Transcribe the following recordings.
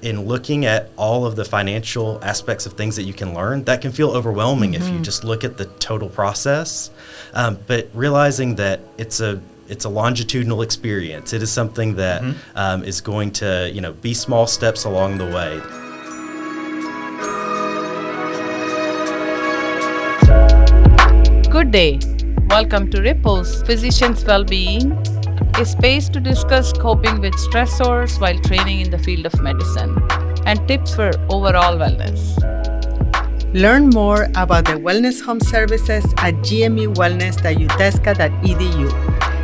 in looking at all of the financial aspects of things that you can learn, that can feel overwhelming if you just look at the total process. But realizing that it's a longitudinal experience. It is something that is going to, be small steps along the way. Good day. Welcome to Ripple's Physicians Wellbeing, a space to discuss coping with stressors while training in the field of medicine and tips for overall wellness. Learn more about the wellness home services at gmewellness.utesca.edu.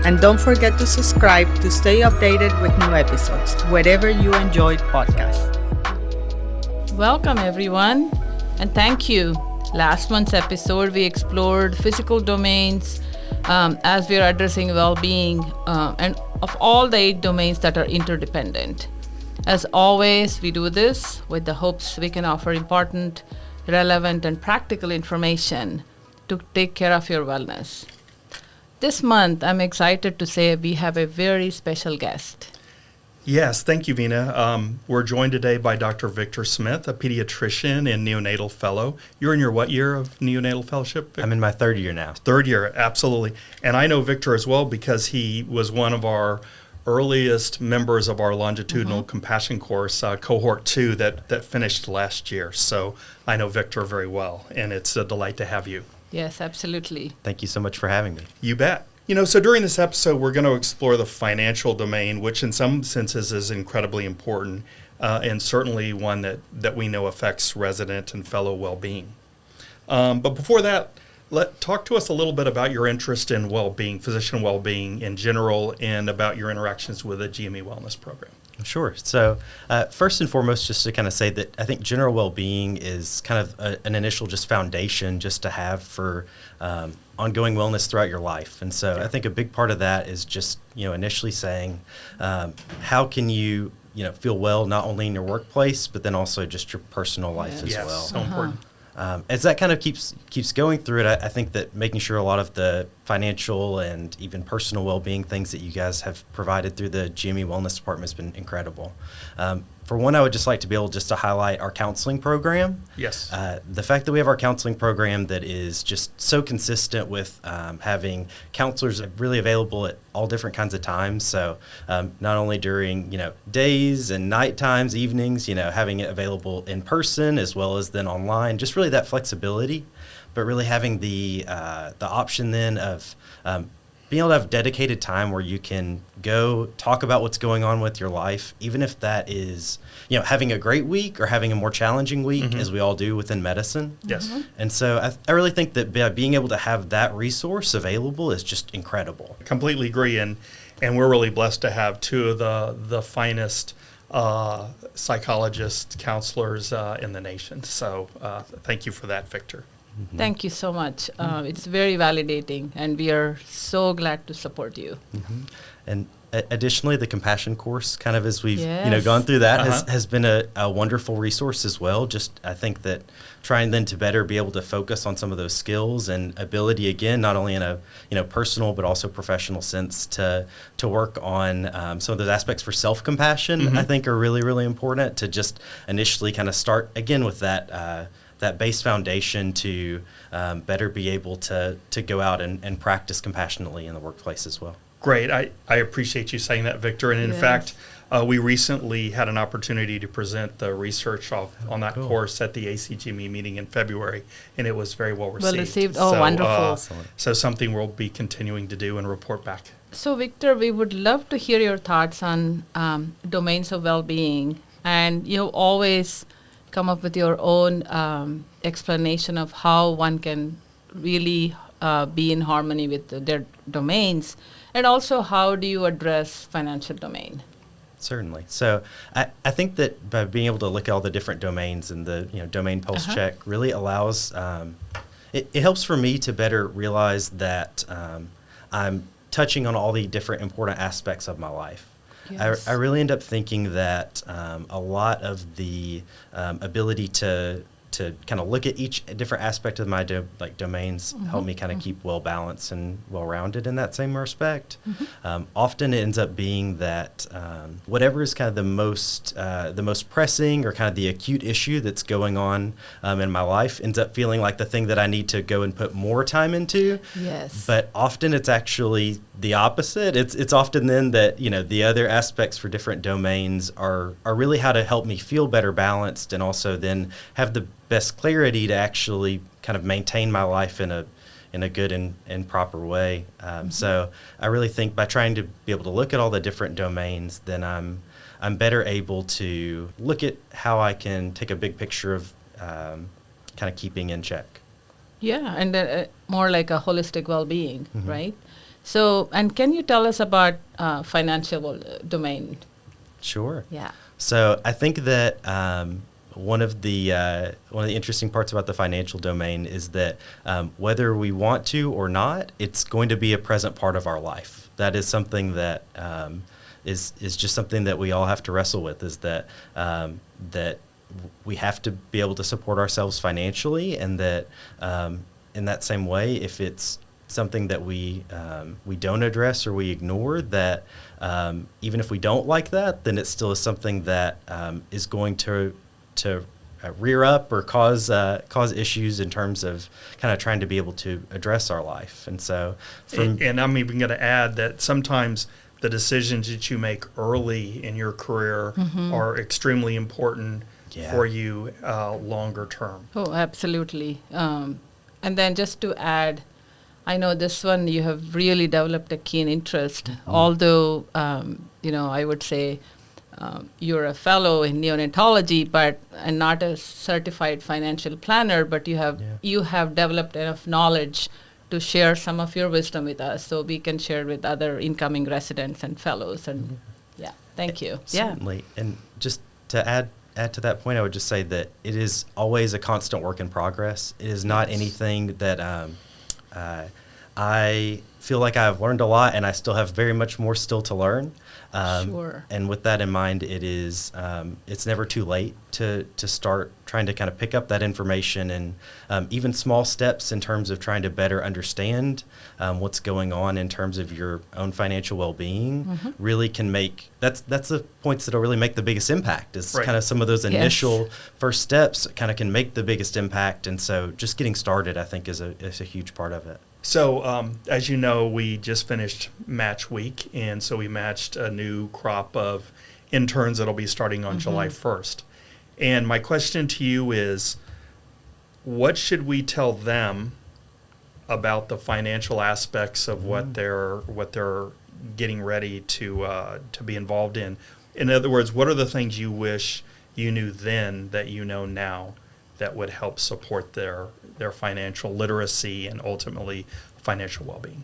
And don't forget to subscribe to stay updated with new episodes wherever you enjoy podcasts. Welcome, everyone, and thank you. Last month's episode, we explored physical domains as we are addressing well-being and of all the 8 domains that are interdependent. As always, we do this with the hopes we can offer important, relevant, and practical information to take care of your wellness. This month, I'm excited to say we have a very special guest. Yes, thank you, Vina. We're joined today by Dr. Victor Smith, a pediatrician and neonatal fellow. You're in your what year of neonatal fellowship, Victor? I'm in my 3rd year now. 3rd year, absolutely. And I know Victor as well because he was one of our earliest members of our longitudinal compassion course, cohort 2, that finished last year. So I know Victor very well, and it's a delight to have you. Yes, absolutely. Thank you so much for having me. You bet. So during this episode, we're going to explore the financial domain, which in some senses is incredibly important, and certainly one that we know affects resident and fellow well-being. But before that, talk to us a little bit about your interest in well-being, physician well-being in general, and about your interactions with the GME Wellness Program. Sure. So first and foremost, just to kind of say that I think general well-being is kind of an initial just foundation just to have for ongoing wellness throughout your life. And so I think a big part of that is just, initially saying how can you, feel well not only in your workplace, but then also just your personal life as well. Yes, so important. As that kind of keeps going through it, I think that making sure a lot of the financial and even personal well-being things that you guys have provided through the GME Wellness Department has been incredible. For one, I would just like to be able just to highlight our counseling program. Yes. The fact that we have our counseling program that is just so consistent with having counselors really available at all different kinds of times. So not only during, days and night times, evenings, having it available in person as well as then online, just really that flexibility, but really having the option then of being able to have dedicated time where you can go talk about what's going on with your life, even if that is, having a great week or having a more challenging week, as we all do within medicine. Yes. And so I really think that being able to have that resource available is just incredible. Completely agree. And we're really blessed to have 2 of the finest psychologists, counselors in the nation. So thank you for that, Victor. Thank you so much. It's very validating, and we are so glad to support you. And additionally, the compassion course, kind of as we've Yes. gone through that, has been a wonderful resource as well. Just I think that trying then to better be able to focus on some of those skills and ability, again, not only in a personal but also professional sense to work on some of those aspects for self-compassion, I think are really, really important to just initially kind of start again with that base foundation to better be able to go out and practice compassionately in the workplace as well. Great. I appreciate you saying that, Victor. And in fact, we recently had an opportunity to present the research on that course at the ACGME meeting in February, and it was very well received. Well received. Oh, wonderful. So something we'll be continuing to do and report back. So, Victor, we would love to hear your thoughts on domains of well-being. And you always come up with your own explanation of how one can really be in harmony with their domains, and also how do you address financial domain? Certainly. So I think that by being able to look at all the different domains and the domain pulse check really allows, it helps for me to better realize that I'm touching on all the different important aspects of my life. Yes. I really end up thinking that a lot of the ability to to kind of look at each different aspect of my domains help me kind of keep well balanced and well rounded in that same respect. Often it ends up being that whatever is kind of the most pressing or kind of the acute issue that's going on in my life ends up feeling like the thing that I need to go and put more time into. Yes. But often it's actually the opposite. It's often then that, the other aspects for different domains are really how to help me feel better balanced and also then have the best clarity to actually kind of maintain my life in a good and proper way. So I really think by trying to be able to look at all the different domains, then I'm better able to look at how I can take a big picture of kind of keeping in check. Yeah, and more like a holistic well-being, right? So, and can you tell us about financial domain? Sure. Yeah. So I think that one of the interesting parts about the financial domain is that whether we want to or not, it's going to be a present part of our life. That is something that is just something that we all have to wrestle with. Is that that we have to be able to support ourselves financially, and that in that same way, if it's something that we don't address or we ignore, that even if we don't like that, then it still is something that is going to rear up or cause issues in terms of kind of trying to be able to address our life. And so, and I'm even going to add that sometimes the decisions that you make early in your career are extremely important for you longer term. Oh, absolutely. And then just to add, I know this one you have really developed a keen interest, although, I would say you're a fellow in neonatology, and not a certified financial planner, but you have developed enough knowledge to share some of your wisdom with us, so we can share with other incoming residents and fellows. And thank you. Certainly. And just to add to that point, I would just say that it is always a constant work in progress. It is not anything that I feel like I've learned a lot, and I still have very much more still to learn. Sure. And with that in mind, it's never too late to start trying to kind of pick up that information, and even small steps in terms of trying to better understand what's going on in terms of your own financial well-being really can make, that's the points that'll really make the biggest impact, is kind of some of those initial first steps kind of can make the biggest impact. And so just getting started, I think, is a huge part of it. So, as you know, we just finished match week, and so we matched a new crop of interns that'll be starting on July 1st. And my question to you is, what should we tell them about the financial aspects of what they're getting ready to be involved in? In other words, what are the things you wish you knew then that you know now that would help support their financial literacy and ultimately financial well-being?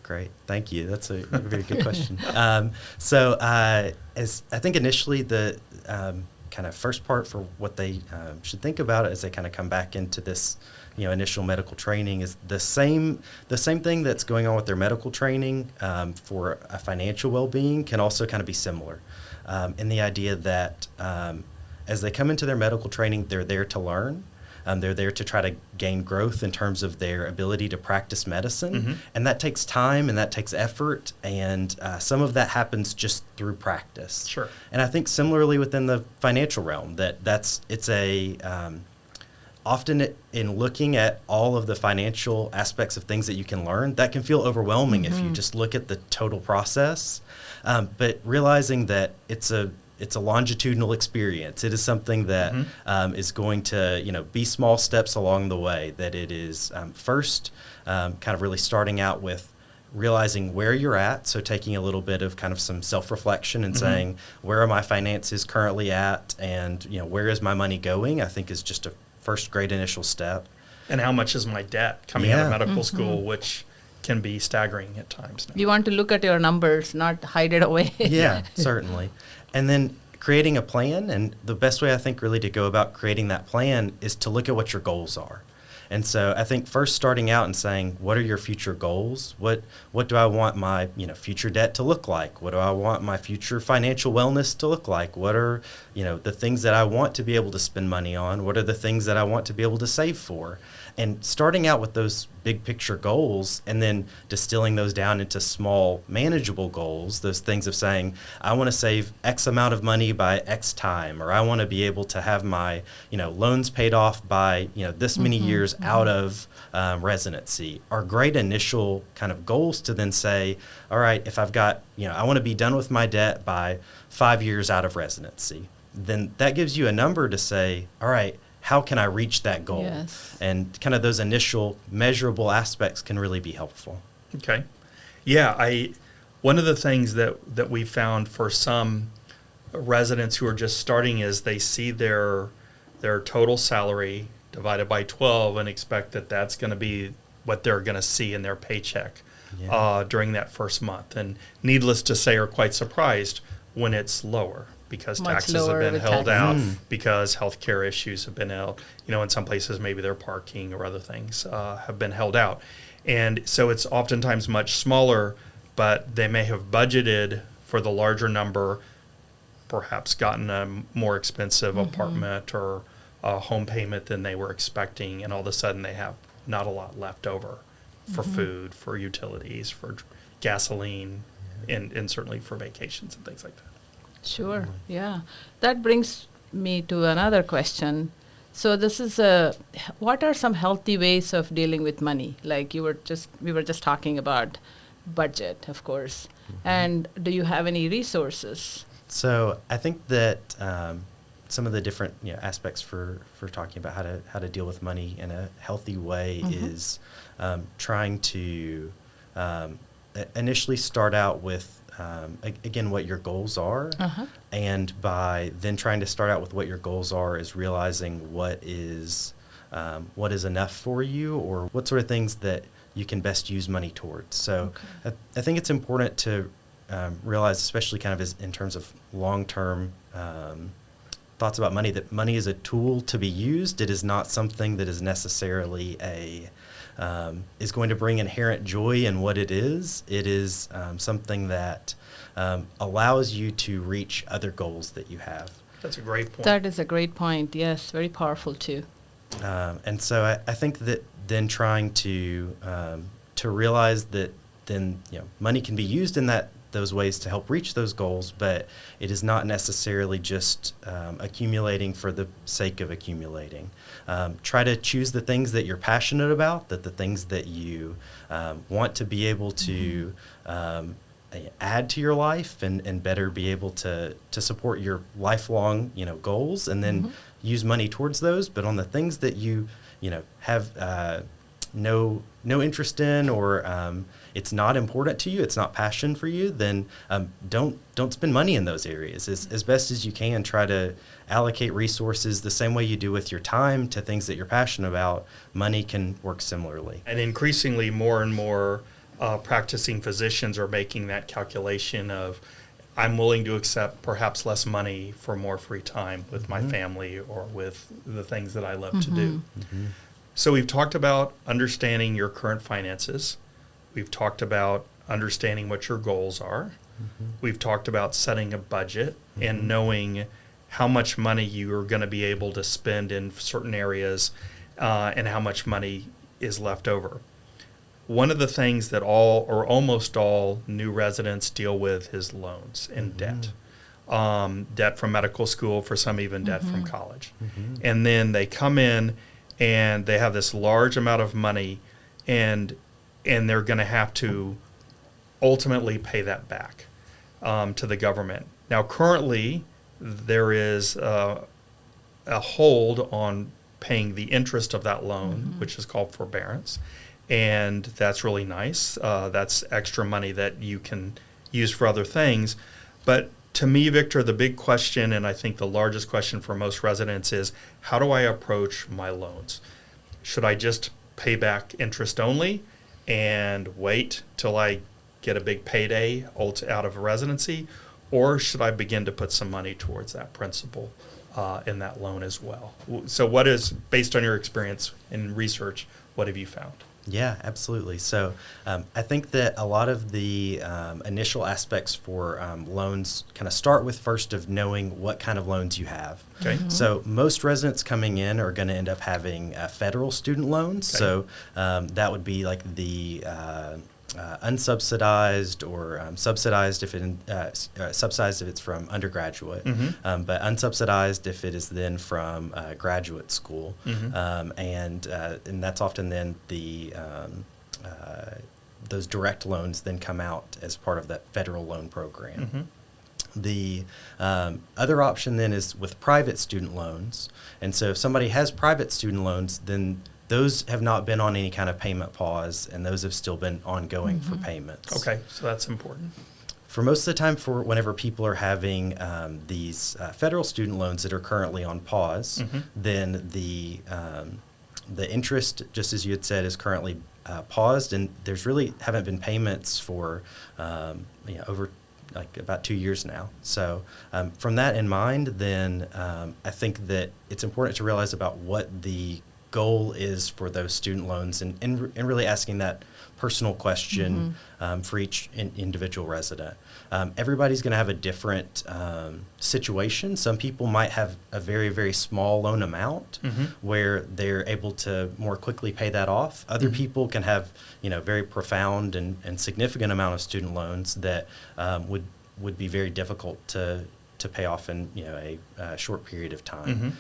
Great, thank you. That's a very good question. So as I think initially the kind of first part for what they should think about as they kind of come back into this initial medical training is the same thing that's going on with their medical training for a financial well-being can also kind of be similar in the idea that as they come into their medical training, they're there to learn. They're there to try to gain growth in terms of their ability to practice medicine. And that takes time and that takes effort. And some of that happens just through practice. Sure. And I think similarly within the financial realm, often in looking at all of the financial aspects of things that you can learn, that can feel overwhelming if you just look at the total process. But realizing that it's a longitudinal experience. It is something that is going to, be small steps along the way. That it is first kind of really starting out with realizing where you're at. So taking a little bit of kind of some self-reflection and saying, where are my finances currently at, and where is my money going? I think is just a first great initial step. And how much is my debt coming out of medical school, which can be staggering at times now. You want to look at your numbers, not hide it away. Yeah, certainly. And then creating a plan, and the best way I think really to go about creating that plan is to look at what your goals are. And so I think first starting out and saying, what are your future goals? What do I want my future debt to look like? What do I want my future financial wellness to look like? What are the things that I want to be able to spend money on? What are the things that I want to be able to save for? And starting out with those big picture goals and then distilling those down into small, manageable goals, those things of saying, I want to save X amount of money by X time, or I want to be able to have my, loans paid off by, this many years out of residency, are great initial kind of goals to then say, all right, if I've got, I want to be done with my debt by 5 years out of residency, then that gives you a number to say, all right, how can I reach that goal? Yes. And kind of those initial measurable aspects can really be helpful. Okay. Yeah, one of the things that we found for some residents who are just starting is they see their total salary divided by 12 and expect that that's going to be what they're going to see in their paycheck during that first month. And needless to say, are quite surprised when it's lower, because Much taxes have lower been with held taxes. out, because healthcare issues have been held. In some places maybe their parking or other things have been held out. And so it's oftentimes much smaller, but they may have budgeted for the larger number, perhaps gotten a more expensive apartment or a home payment than they were expecting, and all of a sudden they have not a lot left over for food, for utilities, for gasoline, and certainly for vacations and things like that. Sure. Yeah. That brings me to another question. So this is what are some healthy ways of dealing with money? Like we were just talking about budget, of course. And do you have any resources? So I think that some of the different aspects for talking about how to deal with money in a healthy way is trying to initially start out with again what your goals are, and by then trying to start out with what your goals are is realizing what is enough for you, or what sort of things that you can best use money towards. So I think it's important to realize, especially kind of in terms of long-term thoughts about money, that money is a tool to be used. It is not something that is necessarily is going to bring inherent joy in what it is. It is something that allows you to reach other goals that you have. That's a great point. That is a great point. Yes, very powerful too. And so I think that then trying to realize that then money can be used in those ways to help reach those goals, but it is not necessarily just accumulating for the sake of accumulating. Try to choose the things that you're passionate about, the things that you want to be able to add to your life and better be able to support your lifelong goals, and then use money towards those. But on the things that you have no interest in, or it's not important to you, it's not passion for you, then don't spend money in those areas. As best as you can, try to allocate resources the same way you do with your time to things that you're passionate about. Money can work similarly. And increasingly, more and more practicing physicians are making that calculation of, I'm willing to accept perhaps less money for more free time with my family or with the things that I love to do. So we've talked about understanding your current finances. We've talked about understanding what your goals are. We've talked about setting a budget and knowing how much money you are going to be able to spend in certain areas and how much money is left over. One of the things that all or almost all new residents deal with is loans and debt. Debt from medical school, for some even debt from college. And then they come in and they have this large amount of money, and they're going to have to ultimately pay that back to the government. Now, currently, there is a hold on paying the interest of that loan, which is called forbearance, and that's really nice. That's extra money that you can use for other things. But to me, Victor, the big question, and I think the largest question for most residents, is how do I approach my loans? Should I just pay back interest only and wait till I get a big payday out of residency? Or should I begin to put some money towards that principal in that loan as well. So what is, based on your experience in research, what have you found? Yeah, absolutely. So I think that a lot of the initial aspects for loans kind of start with first of knowing what kind of loans you have. Okay. So most residents coming in are going to end up having federal student loans. Okay. So that would be like the unsubsidized or subsidized if subsidized if it's from undergraduate, but unsubsidized if it is then from graduate school, and that's often then the those direct loans then come out as part of that federal loan program. The other option then is with private student loans, and so if somebody has private student loans, then those have not been on any kind of payment pause, and those have still been ongoing for payments. Okay, so that's important. For most of the time, for whenever people are having these federal student loans that are currently on pause, then the interest, just as you had said, is currently paused, and there's really haven't been payments for over like about 2 years now. So from that in mind, then I think that it's important to realize about what the goal is for those student loans, and really asking that personal question for each individual resident. Everybody's going to have a different situation. Some people might have a very, very small loan amount where they're able to more quickly pay that off. Other people can have, very profound and significant amount of student loans that would be very difficult to pay off in a short period of time.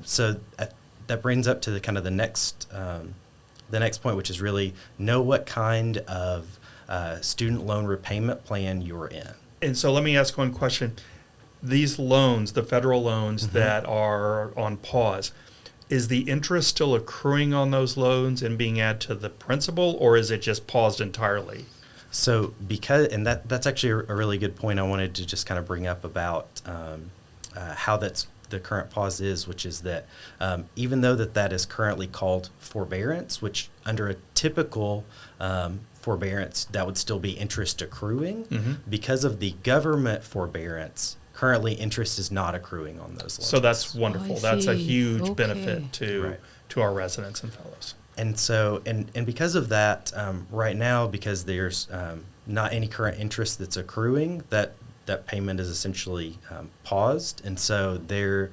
So that brings up to the next point, which is really know what kind of student loan repayment plan you're in. And so let me ask one question. These loans, the federal loans that are on pause, is the interest still accruing on those loans and being added to the principal, or is it just paused entirely? So that's actually a really good point I wanted to just kind of bring up about how that's the current pause is, which is that even though that is currently called forbearance, which under a typical forbearance, that would still be interest accruing, because of the government forbearance, currently interest is not accruing on those loans. So that's wonderful. That's a huge benefit to our residents and fellows. And so, and because of that, right now, because there's not any current interest that's accruing, that payment is essentially paused, and so there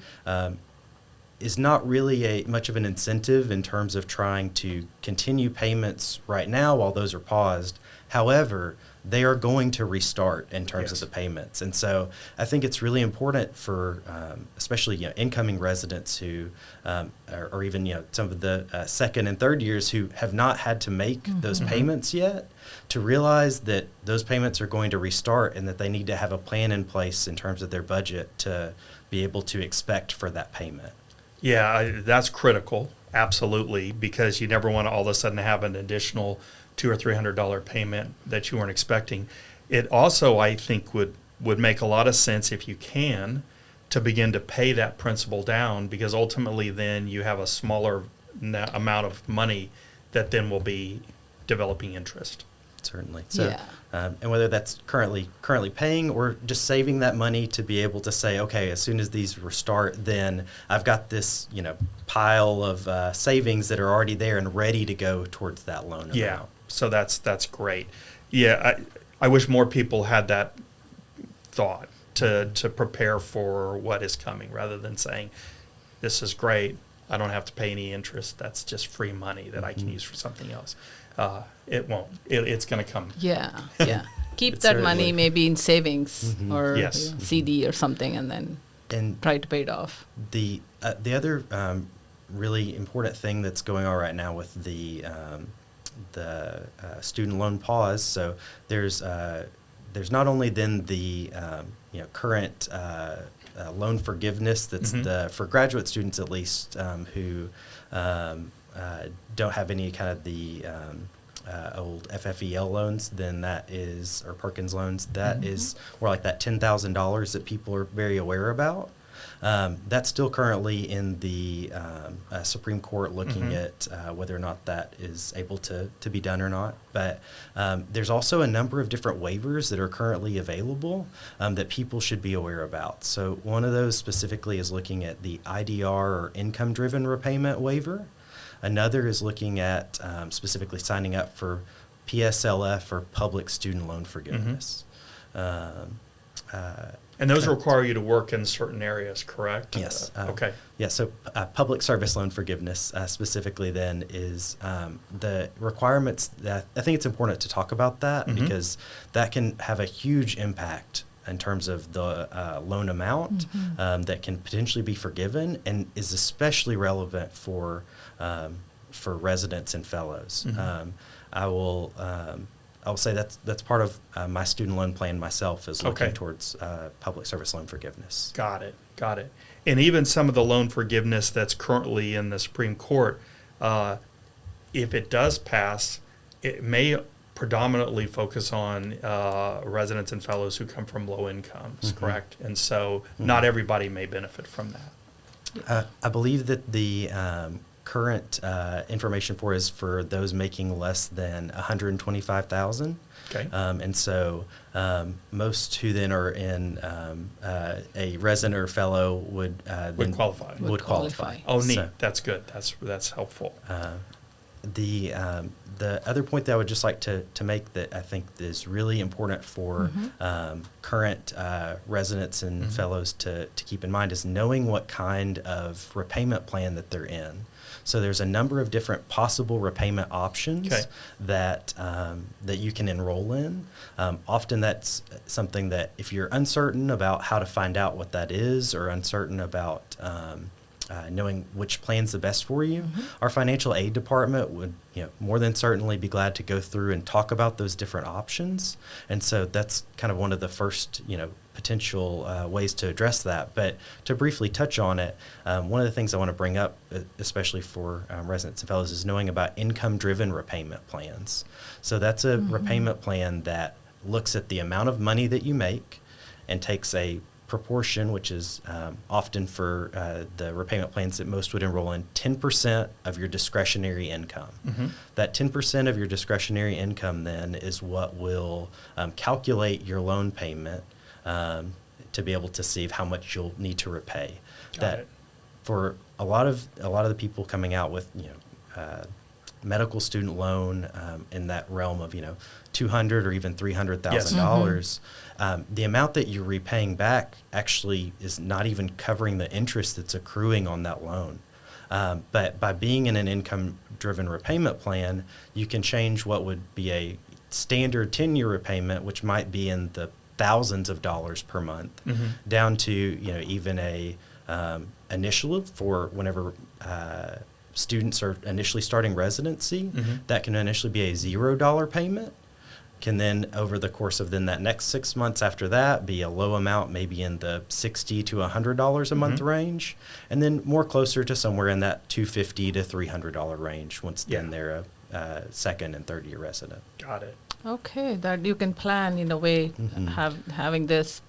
is not really much of an incentive in terms of trying to continue payments right now while those are paused. However, they are going to restart in terms of the payments, and so I think it's really important for especially incoming residents who or even some of the second and third years who have not had to make those payments yet, to realize that those payments are going to restart and that they need to have a plan in place in terms of their budget to be able to expect for that payment. Yeah, that's critical, absolutely, because you never want to all of a sudden have an additional $200 or $300 payment that you weren't expecting. It also, I think, would make a lot of sense if you can to begin to pay that principal down, because ultimately then you have a smaller amount of money that then will be developing interest. Certainly. So, and whether that's currently paying or just saving that money to be able to say, okay, as soon as these restart, then I've got this, pile of savings that are already there and ready to go towards that loan amount. Yeah. So that's great. Yeah, I wish more people had that thought to prepare for what is coming, rather than saying, this is great, I don't have to pay any interest, that's just free money that I can use for something else. It won't. It's going to come. Yeah. Keep that money maybe in savings or CD or something, and then try to pay it off. The other really important thing that's going on right now with the student loan pause. So there's not only then the current loan forgiveness that's for graduate students at least who don't have any kind of the old FFEL loans, then that is, or Perkins loans, that is more like that $10,000 that people are very aware about. That's still currently in the Supreme Court looking at whether or not that is able to be done or not. But there's also a number of different waivers that are currently available that people should be aware about. So one of those specifically is looking at the IDR or income-driven repayment waiver. Another is looking at specifically signing up for PSLF or public student loan forgiveness. And those require you to work in certain areas, correct? Yes. Okay. Yeah, so public service loan forgiveness specifically then is the requirements that I think it's important to talk about that because that can have a huge impact in terms of the loan amount that can potentially be forgiven and is especially relevant for residents and fellows. I will say that's part of my student loan plan myself is looking towards public service loan forgiveness. Got it. And even some of the loan forgiveness that's currently in the Supreme Court, if it does pass, it may predominantly focus on residents and fellows who come from low incomes, correct? And so not everybody may benefit from that. I believe that the current information is for those making less than $125,000. Okay. And so most who then are in a resident or fellow would qualify. Would qualify. Oh, neat. So, that's good. That's helpful. The other point that I would just like to make that I think is really important for current residents and fellows to keep in mind is knowing what kind of repayment plan that they're in. So there's a number of different possible repayment options that you can enroll in. Often that's something that if you're uncertain about how to find out what that is or uncertain about knowing which plan's the best for you, our financial aid department would more than certainly be glad to go through and talk about those different options. And so that's kind of one of the first potential ways to address that. But to briefly touch on it, one of the things I want to bring up, especially for residents and fellows, is knowing about income-driven repayment plans. So that's a repayment plan that looks at the amount of money that you make and takes a proportion, which is often for the repayment plans that most would enroll in, 10% of your discretionary income. That 10% of your discretionary income then is what will calculate your loan payment to be able to see how much you'll need to repay. Got it. For a lot of the people coming out with medical student loan in that realm of $200,000 or even $300,000, the amount that you're repaying back actually is not even covering the interest that's accruing on that loan. But by being in an income-driven repayment plan, you can change what would be a standard 10-year repayment, which might be in the thousands of dollars per month, down to even a initial for whenever students are initially starting residency. That can initially be a $0 payment. Can then over the course of then that next 6 months after that be a low amount, maybe in the $60 to $100 a month range, and then more closer to somewhere in that $250 to $300 range once then they're a second and third year resident. Got it. Okay, that you can plan in a way, having this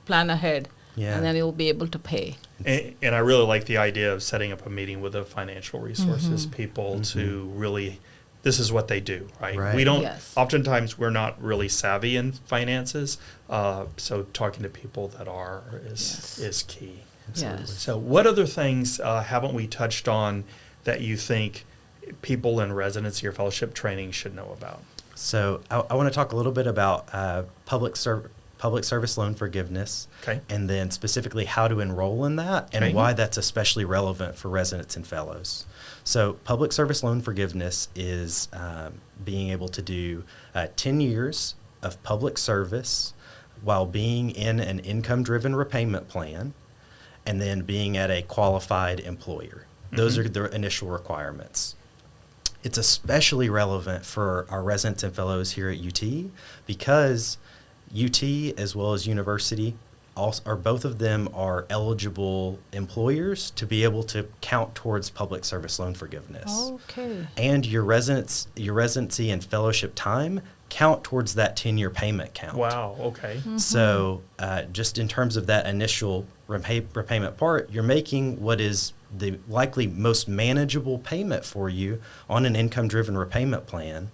plan ahead, and then you'll be able to pay. And I really like the idea of setting up a meeting with the financial resources people to really, this is what they do, right? We don't, oftentimes we're not really savvy in finances, so talking to people that are is key. So what other things haven't we touched on that you think people in residency or fellowship training should know about? So I want to talk a little bit about public service loan forgiveness, and then specifically how to enroll in that and why that's especially relevant for residents and fellows. So public service loan forgiveness is being able to do 10 years of public service while being in an income-driven repayment plan and then being at a qualified employer. Those are the initial requirements. It's especially relevant for our residents and fellows here at UT because UT, as well as university, also, or both of them are eligible employers to be able to count towards public service loan forgiveness. Okay. And your residency and fellowship time count towards that 10-year payment count. Wow. Okay. So just in terms of that initial repayment part, you're making what is the likely most manageable payment for you on an income-driven repayment plan.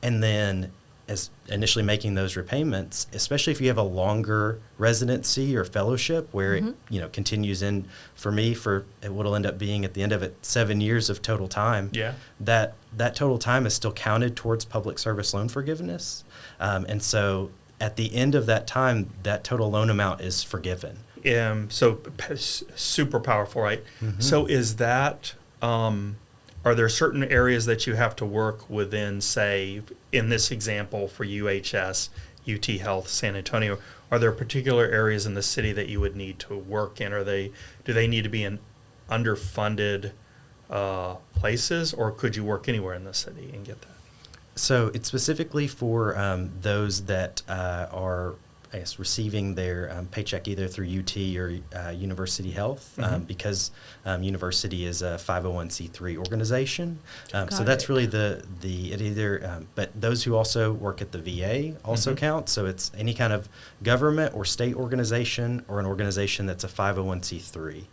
And then as initially making those repayments, especially if you have a longer residency or fellowship where it continues in, for me, for what'll end up being at the end of it 7 years of total time. Yeah. That total time is still counted towards public service loan forgiveness. And so at the end of that time, that total loan amount is forgiven. Super powerful, right? So is that, are there certain areas that you have to work within, say, in this example for UHS, UT Health, San Antonio, are there particular areas in the city that you would need to work in? Do they need to be in underfunded places, or could you work anywhere in the city and get that? So it's specifically for those that are, I guess, receiving their paycheck either through UT or University Health, because University is a 501c3 organization. So that's really but those who also work at the VA also count. So it's any kind of government or state organization or an organization that's a 501c3.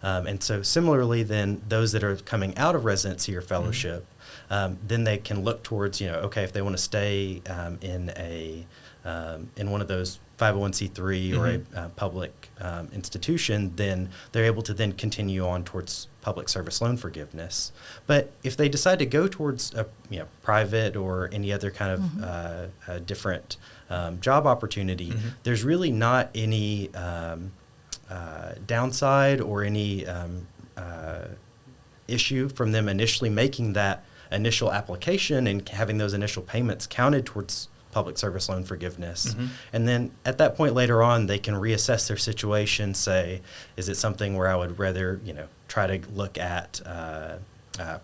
And so similarly, then those that are coming out of residency or fellowship, then they can look towards, okay, if they want to stay in one of those 501c3 or a public institution, then they're able to then continue on towards public service loan forgiveness. But if they decide to go towards a private or any other kind of different job opportunity, there's really not any downside or any issue from them initially making that initial application and having those initial payments counted towards public service loan forgiveness. And then at that point later on, they can reassess their situation, say, is it something where I would rather, try to look at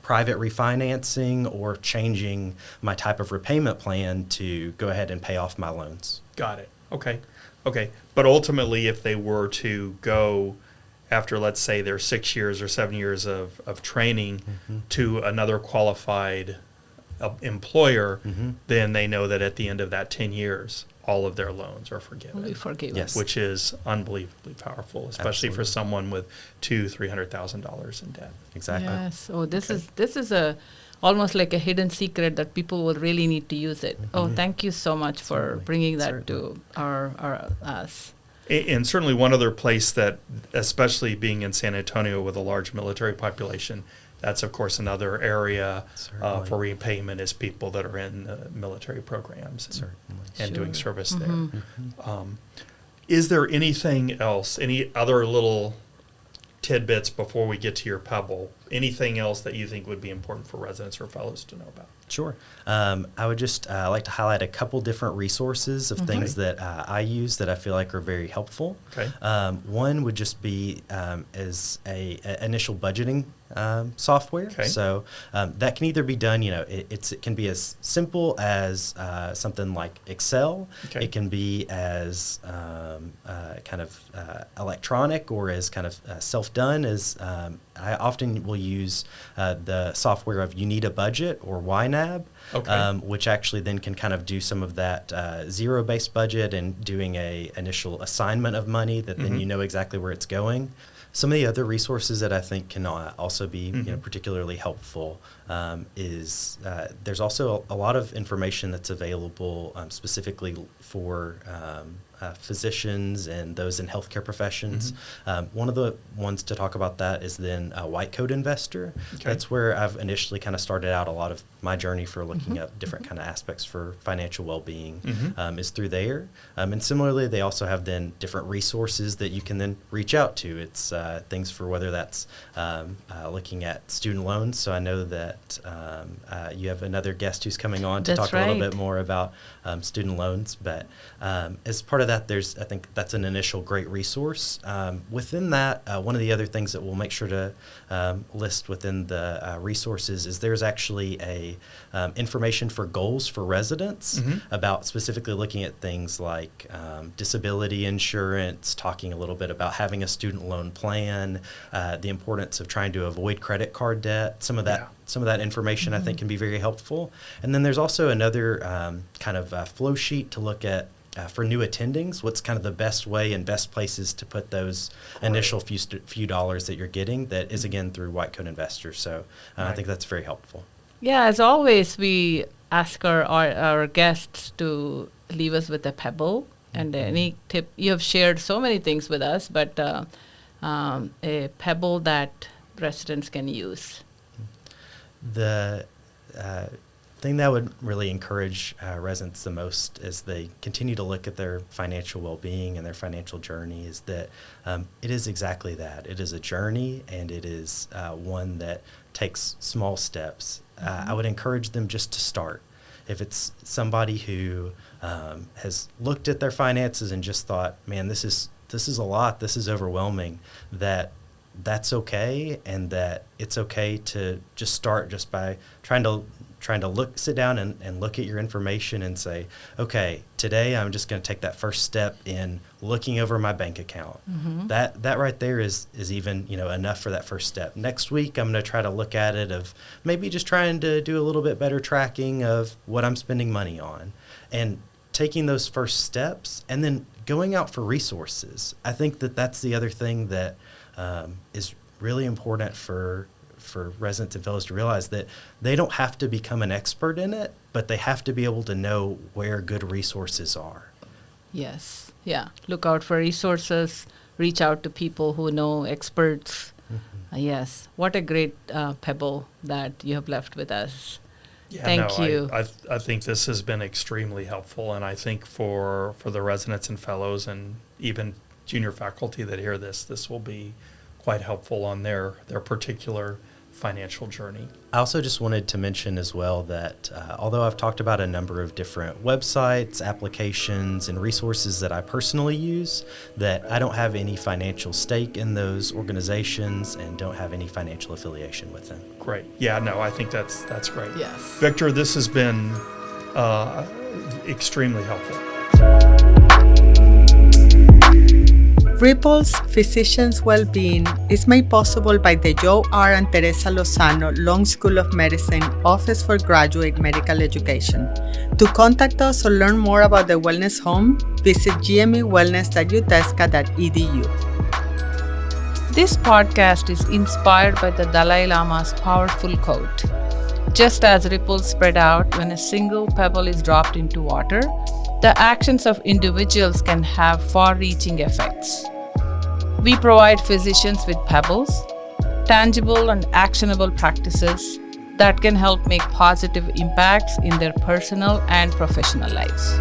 private refinancing or changing my type of repayment plan to go ahead and pay off my loans. Got it. Okay. But ultimately, if they were to go after, let's say, their 6 years or 7 years of training to another qualified employer, then they know that at the end of that 10 years, all of their loans are forgiven. Yes. Which is unbelievably powerful, especially for someone with $200,000-$300,000 in debt. Exactly. Yes. Oh, this is almost like a hidden secret that people will really need to use it. Oh, thank you so much for bringing that to us. And certainly one other place that, especially being in San Antonio with a large military population, that's, of course, another area for repayment is people that are in military programs and doing service there. Is there anything else, any other little tidbits before we get to your Pebble, anything else that you think would be important for residents or fellows to know about? Sure. I would just like to highlight a couple different resources of things that I use that I feel like are very helpful. Okay. One would just be as a initial budgeting software. Okay. So that can either be done, it can be as simple as something like Excel. Okay. It can be as kind of electronic or as kind of self-done as I often will use the software of You Need a Budget or YNAB, which actually then can kind of do some of that zero-based budget and doing a initial assignment of money that then you know exactly where it's going. Some of the other resources that I think can also be particularly helpful is there's also a lot of information that's available specifically for physicians and those in healthcare professions. One of the ones to talk about that is then White Coat Investor. Okay. That's where I've initially kind of started out a lot of my journey for looking at different kind of aspects for financial well-being is through there. And similarly, they also have then different resources that you can then reach out to. It's things for whether that's looking at student loans. So I know that you have another guest who's coming on to talk a little bit more about student loans. But as part of that, I think that's an initial great resource. Within that, one of the other things that we'll make sure to list within the resources is there's actually a information for goals for residents about specifically looking at things like disability insurance, talking a little bit about having a student loan plan, the importance of trying to avoid credit card debt. Some of that information I think can be very helpful. And then there's also another kind of flow sheet to look at for new attendings. What's kind of the best way and best places to put those initial few dollars that you're getting? That is again through White Coat Investors. So I think that's very helpful. Yeah, as always, we ask our guests to leave us with a pebble and any tip. You have shared so many things with us, but a pebble that residents can use. The thing that would really encourage residents the most as they continue to look at their financial well-being and their financial journey is that it is exactly that. It is a journey, and it is one that takes small steps. I would encourage them just to start. If it's somebody who has looked at their finances and just thought, man, this is a lot, this is overwhelming, that's okay, and that it's okay to just start just by trying to sit down and look at your information and say, okay, today I'm just going to take that first step in looking over my bank account. That right there is even enough for that first step. Next week I'm going to try to look at it of maybe just trying to do a little bit better tracking of what I'm spending money on, and taking those first steps and then going out for resources. I think that's the other thing that is really important for residents and fellows to realize, that they don't have to become an expert in it, but they have to be able to know where good resources are. Yes. Yeah. Look out for resources. Reach out to people who know, experts. Yes. What a great pebble that you have left with us. Yeah, Thank you. I think this has been extremely helpful, and I think for the residents and fellows and even junior faculty that hear this will be quite helpful on their particular financial journey. I also just wanted to mention as well that although I've talked about a number of different websites, applications, and resources that I personally use, that I don't have any financial stake in those organizations and don't have any financial affiliation with them. Great. Yeah, no, I think that's great. Yes. Victor, this has been extremely helpful. Ripple's Physicians Wellbeing is made possible by the Joe R. and Teresa Lozano Long School of Medicine Office for Graduate Medical Education. To contact us or learn more about the Wellness Home, visit gmewellness.utesca.edu. This podcast is inspired by the Dalai Lama's powerful quote: "Just as ripples spread out when a single pebble is dropped into water, the actions of individuals can have far-reaching effects." We provide physicians with pebbles, tangible and actionable practices that can help make positive impacts in their personal and professional lives.